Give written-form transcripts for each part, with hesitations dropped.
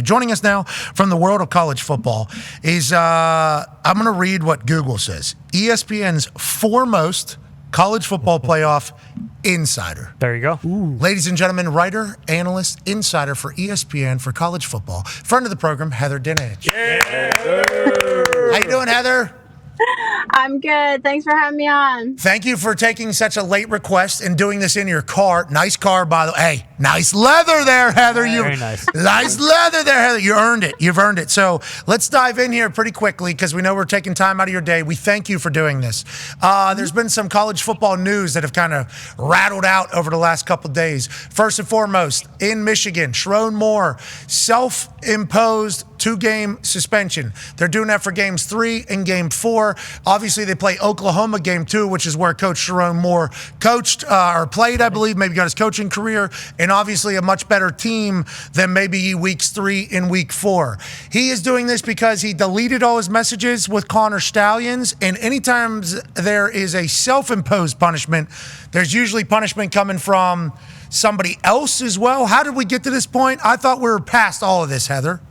Joining us now from the world of college football is, I'm going to read what Google says. ESPN's foremost college football playoff insider. There you go. Ooh. Ladies and gentlemen, writer, analyst, insider for ESPN for college football. Friend of the program, Heather Dinich. Yeah. How you doing, Heather? I'm good. Thanks for having me on. Thank you for taking such a late request and doing this in your car. Nice car, by the way. Hey, nice leather there, Heather. Very nice. Nice leather there, Heather. You earned it. You've earned it. So let's dive in here pretty quickly because we know we're taking time out of your day. We thank you for doing this. There's been some college football news that have kind of rattled out over the last couple of days. First and foremost, in Michigan, Sherrone Moore, self-imposed 2-game suspension. They're doing that for games 3 and game 4. Obviously, they play Oklahoma game 2, which is where Coach Sherrone Moore coached or played, I believe, maybe got his coaching career, and obviously a much better team than maybe weeks 3 and week 4. He is doing this because he deleted all his messages with Connor Stalions, and anytime there is a self-imposed punishment, there's usually punishment coming from somebody else as well. How did we get to this point? I thought we were past all of this, Heather.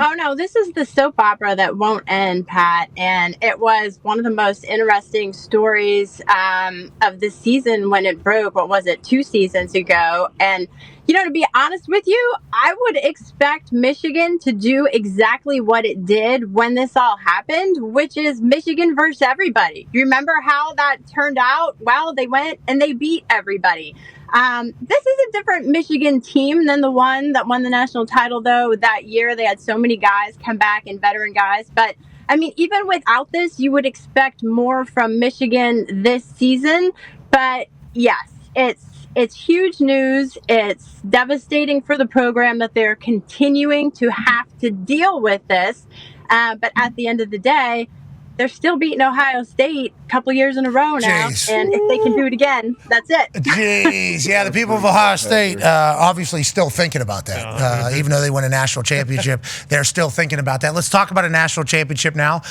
Oh, no, this is the soap opera that won't end, Pat. And it was one of the most interesting stories of the season when it broke. What was it, 2 seasons ago? And, you know, to be honest with you, I would expect Michigan to do exactly what it did when this all happened, which is Michigan versus everybody. You remember how that turned out? Well, they went and they beat everybody. This is a different Michigan team than the one that won the national title, though. That year, they had so many guys come back and veteran guys. But, I mean, even without this, you would expect more from Michigan this season. But, yes, it's huge news. It's devastating for the program that they're continuing to have to deal with this. But at the end of the day, they're still beating Ohio State a couple years in a row now. Jeez. And if they can do it again, that's it. Jeez. Yeah, the people of Ohio State obviously still thinking about that. Even though they win a national championship, they're still thinking about that. Let's talk about a national championship now.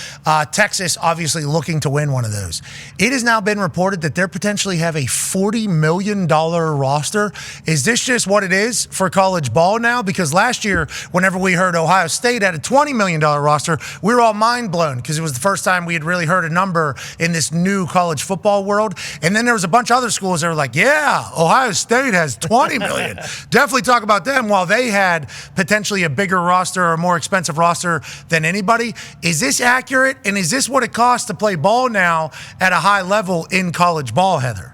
Texas obviously looking to win one of those. It has now been reported that they potentially have a $40 million roster. Is this just what it is for college ball now? Because last year, whenever we heard Ohio State had a $20 million roster, we were all mind blown because it was the first time we had really heard a number in this new college football world. And then there was a bunch of other schools that were like, yeah, Ohio State has 20 million. Definitely talk about them, while they had potentially a bigger roster or a more expensive roster than anybody. Is this accurate? And is this what it costs to play ball now at a high level in college ball, Heather?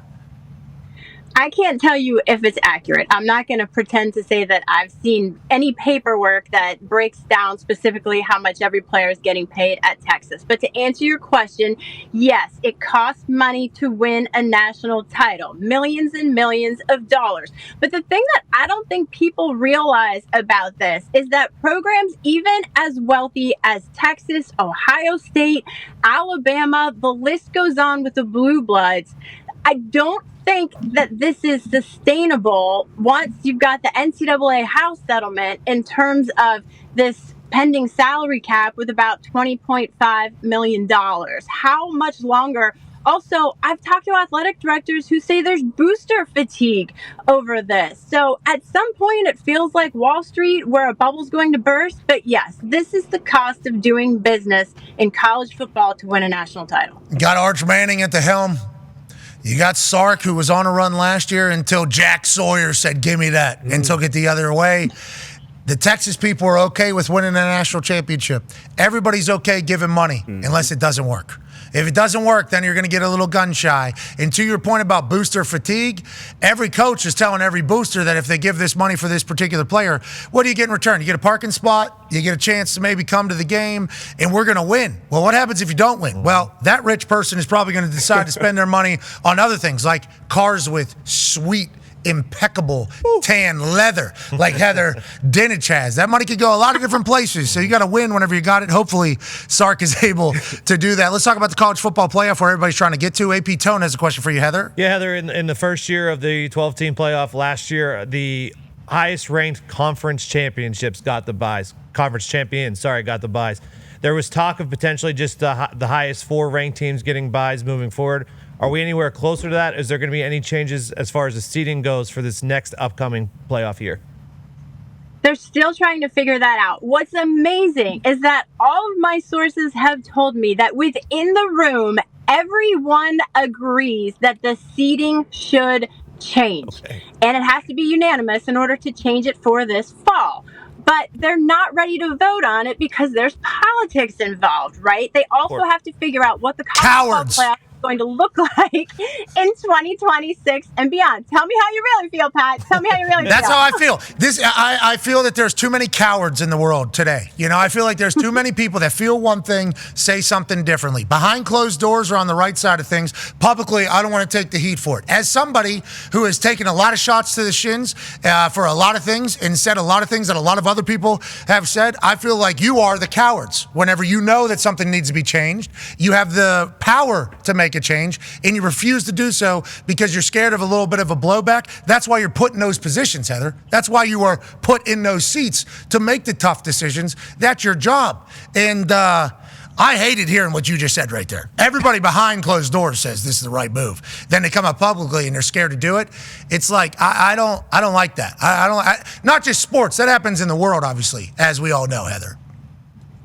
I can't tell you if it's accurate. I'm not going to pretend to say that I've seen any paperwork that breaks down specifically how much every player is getting paid at Texas. But to answer your question, yes, it costs money to win a national title, millions and millions of dollars. But the thing that I don't think people realize about this is that programs even as wealthy as Texas, Ohio State, Alabama, the list goes on with the Blue Bloods, I don't think that this is sustainable once you've got the NCAA house settlement in terms of this pending salary cap with about $20.5 million. How much longer? Also, I've talked to athletic directors who say there's booster fatigue over this. So at some point, it feels like Wall Street where a bubble's going to burst. But yes, this is the cost of doing business in college football to win a national title. Got Arch Manning at the helm. You got Sark, who was on a run last year until Jack Sawyer said, give me that, and took it the other way. The Texas people are okay with winning a national championship. Everybody's okay giving money unless it doesn't work. If it doesn't work, then you're going to get a little gun shy. And to your point about booster fatigue, every coach is telling every booster that if they give this money for this particular player, what do you get in return? You get a parking spot, you get a chance to maybe come to the game, and we're going to win. Well, what happens if you don't win? Well, that rich person is probably going to decide to spend their money on other things like cars with sweet, impeccable tan leather like Heather Dinich has. That money could go a lot of different places, so you got to win whenever you got it. Hopefully Sark is able to do that. Let's talk about the college football playoff where everybody's trying to get to. AP Tone has a question for you, Heather. Yeah, Heather, in the first year of the 12-team playoff last year, the highest-ranked conference championships got the buys. Conference champions, got the buys. There was talk of potentially just the highest 4 ranked teams getting buys moving forward. Are we anywhere closer to that? Is there going to be any changes as far as the seeding goes for this next upcoming playoff year? They're still trying to figure that out. What's amazing is that all of my sources have told me that within the room, everyone agrees that the seating should change. Okay. And it has to be unanimous in order to change it for this fall. But they're not ready to vote on it because there's politics involved, right? They also have to figure out what the college football playoff is going to look like in 2026 and beyond. Tell me how you really feel, Pat. Tell me how you really feel. That's how I feel. I feel that there's too many cowards in the world today. I feel like there's too many people that feel one thing, say something differently. Behind closed doors or on the right side of things, publicly, I don't want to take the heat for it. As somebody who has taken a lot of shots to the shins for a lot of things and said a lot of things that a lot of other people have said, I feel like you are the cowards. Whenever you know that something needs to be changed, you have the power to make a change, and you refuse to do so because you're scared of a little bit of a blowback. That's why you're put in those positions, Heather. That's why you are put in those seats to make the tough decisions. That's your job. And I hated hearing what you just said right there. Everybody behind closed doors says this is the right move. Then they come up publicly and they're scared to do it. It's like I don't like that. Not just sports. That happens in the world, obviously, as we all know, Heather.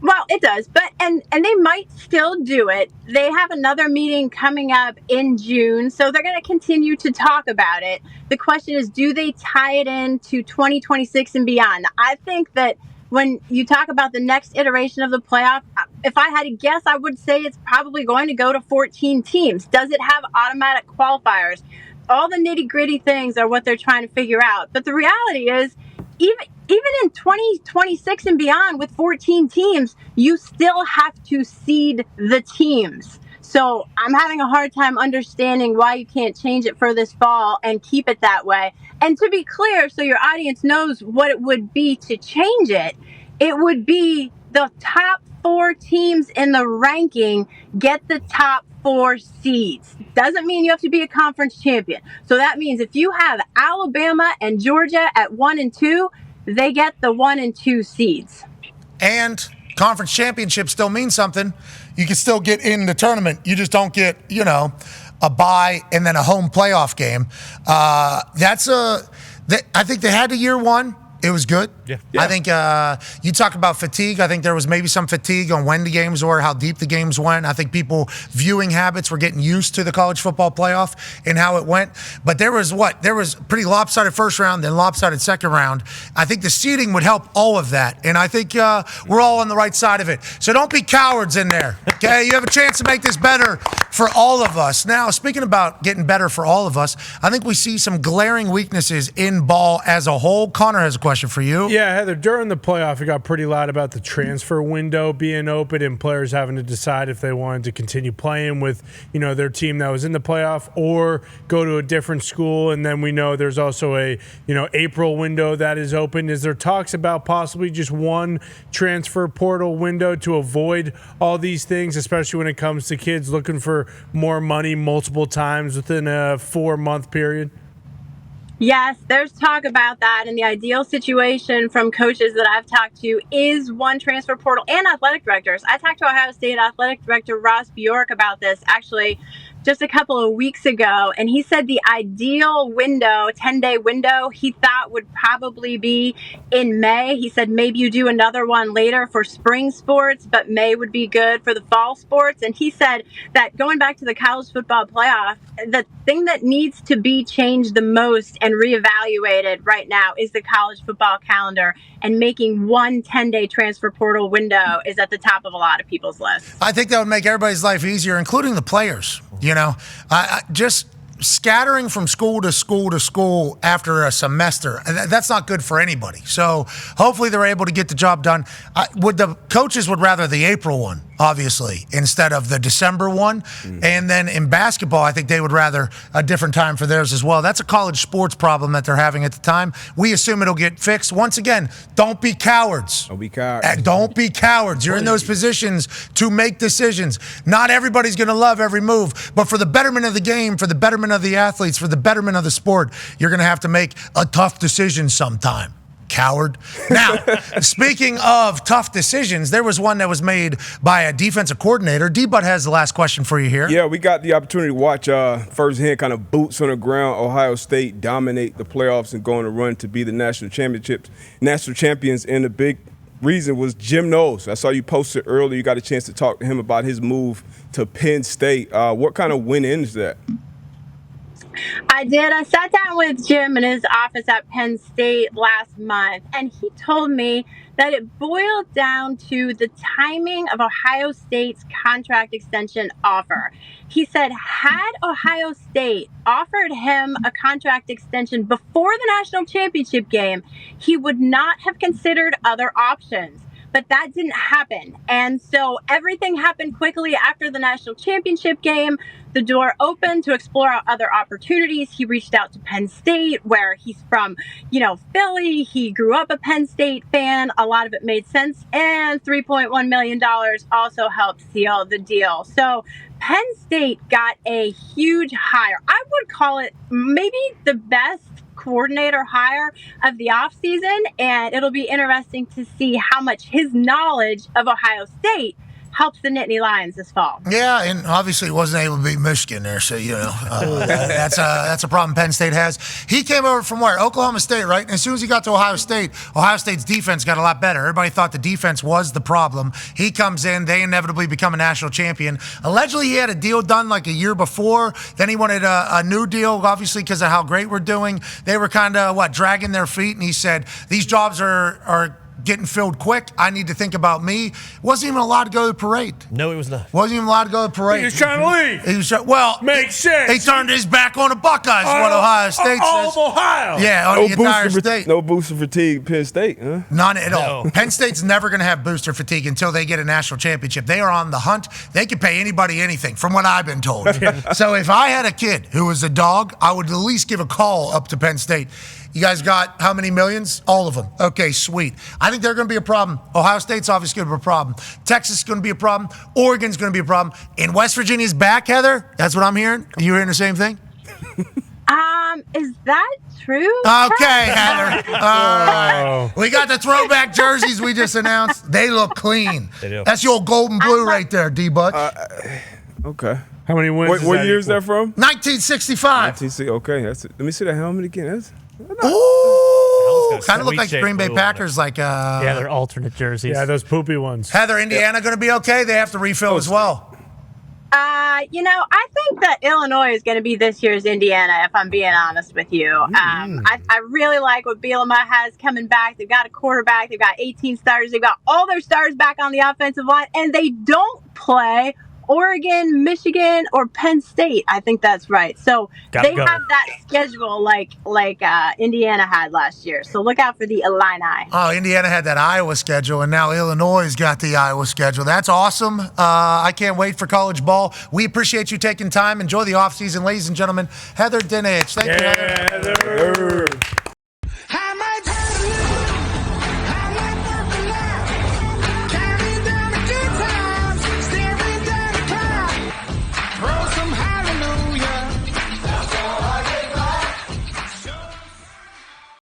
Well, it does, but and they might still do it. They have another meeting coming up in June, so they're going to continue to talk about it. The question is, do they tie it in to 2026 and beyond? I think that when you talk about the next iteration of the playoff, if I had to guess, I would say it's probably going to go to 14 teams. Does it have automatic qualifiers? All the nitty-gritty things are what they're trying to figure out. But the reality is, even in 2026 and beyond with 14 teams, you still have to seed the teams. So I'm having a hard time understanding why you can't change it for this fall and keep it that way. And to be clear, so your audience knows what it would be to change it, it would be the top 4 teams in the ranking get the top 4 seeds. Doesn't mean you have to be a conference champion. So that means if you have Alabama and Georgia at 1 and 2, they get the 1 and 2 seeds. And conference championship still means something. You can still get in the tournament. You just don't get, a bye and then a home playoff game. I think they had to year one. It was good. Yeah. I think you talk about fatigue. I think there was maybe some fatigue on when the games were, how deep the games went. I think people viewing habits were getting used to the college football playoff and how it went. But there was pretty lopsided first round, then lopsided second round. I think the seeding would help all of that. And I think we're all on the right side of it. So don't be cowards in there. Okay? You have a chance to make this better for all of us. Now, speaking about getting better for all of us, I think we see some glaring weaknesses in ball as a whole. Connor has a question for you. Yeah, Heather, during the playoff, it got pretty loud about the transfer window being open and players having to decide if they wanted to continue playing with, their team that was in the playoff or go to a different school. And then we know there's also a, April window that is open. Is there talks about possibly just one transfer portal window to avoid all these things, especially when it comes to kids looking for more money multiple times within a 4-month period? Yes, there's talk about that. And the ideal situation from coaches that I've talked to is one transfer portal and athletic directors. I talked to Ohio State athletic director Ross Bjork about this actually just a couple of weeks ago. And he said the ideal window, 10-day window, he thought would probably be in May. He said maybe you do another one later for spring sports, but May would be good for the fall sports. And he said that going back to the college football playoff, the thing that needs to be changed the most and reevaluated right now is the college football calendar, and making one 10-day transfer portal window is at the top of a lot of people's lists. I think that would make everybody's life easier, including the players. Just scattering from school to school to school after a semester, that's not good for anybody. So hopefully they're able to get the job done. The coaches would rather the April one, obviously, instead of the December one. And then in basketball, I think they would rather a different time for theirs as well. That's a college sports problem that they're having at the time. We assume it'll get fixed. Once again, don't be cowards. Don't be cowards. Don't be cowards. You're in those positions to make decisions. Not everybody's going to love every move, but for the betterment of the game, for the betterment of the athletes, for the betterment of the sport, you're going to have to make a tough decision sometime. Coward. Now, speaking of tough decisions, there was one that was made by a defensive coordinator. D-Butt has the last question for you here. Yeah, we got the opportunity to watch firsthand kind of boots on the ground Ohio State dominate the playoffs and go on a run to be the national champions. And the big reason was Jim Knowles. I saw you posted earlier. You got a chance to talk to him about his move to Penn State. What kind of win is that? I did. I sat down with Jim in his office at Penn State last month, and he told me that it boiled down to the timing of Ohio State's contract extension offer. He said, had Ohio State offered him a contract extension before the national championship game, he would not have considered other options. But that didn't happen. And so everything happened quickly after the national championship game. The door opened to explore other opportunities. He reached out to Penn State, where he's from, Philly. He grew up a Penn State fan. A lot of it made sense. And $3.1 million also helped seal the deal. So Penn State got a huge hire. I would call it maybe the best coordinator hire of the offseason, and it'll be interesting to see how much his knowledge of Ohio State helps the Nittany Lions this fall. Yeah, and obviously he wasn't able to beat Michigan there, so that's a problem Penn State has. He came over from where? Oklahoma State, right? And as soon as he got to Ohio State's defense got a lot better. Everybody thought the defense was the problem. He comes in, they inevitably become a national champion. Allegedly, he had a deal done like a year before. Then he wanted a new deal, obviously, because of how great we're doing. They were kind of, dragging their feet, and he said, these jobs are getting filled quick. I need to think about me. Wasn't even allowed to go to the parade. No, he was not. Wasn't even allowed to go to the parade. He was trying to leave. He was makes sense. He turned his back on the Buckeyes. What Ohio State all says. of Ohio. Yeah, on the entire state. No booster fatigue, Penn State, huh? None at all. Penn State's never going to have booster fatigue until they get a national championship. They are on the hunt. They can pay anybody anything, from what I've been told. So if I had a kid who was a dog, I would at least give a call up to Penn State. You guys got how many millions? All of them. Okay, sweet. I think they're going to be a problem. Ohio State's obviously going to be a problem. Texas is going to be a problem. Oregon's going to be a problem. And West Virginia's back, Heather? That's what I'm hearing? Are you hearing the same thing? Is that true? Okay, Heather. All right. We got the throwback jerseys we just announced. They look clean. They do. That's your gold and blue right there, D-Butt. Okay. How many wins? What year is that from? 1965. Okay, that's it. Let me see the helmet again. Ooh, kind of look like the Green Bay Packers. Yeah, they're alternate jerseys. Yeah, those poopy ones. Heather, Indiana going to be okay? They have to refill as well. I think that Illinois is going to be this year's Indiana, if I'm being honest with you. I really like what Bielema has coming back. They've got a quarterback. They've got 18 starters. They've got all their stars back on the offensive line, and they don't play Oregon, Michigan, or Penn State. I think that's right. So they have that schedule like Indiana had last year. So look out for the Illini. Oh, Indiana had that Iowa schedule, and now Illinois has got the Iowa schedule. That's awesome. I can't wait for college ball. We appreciate you taking time. Enjoy the offseason, ladies and gentlemen. Heather Dinich. Thank you, Heather.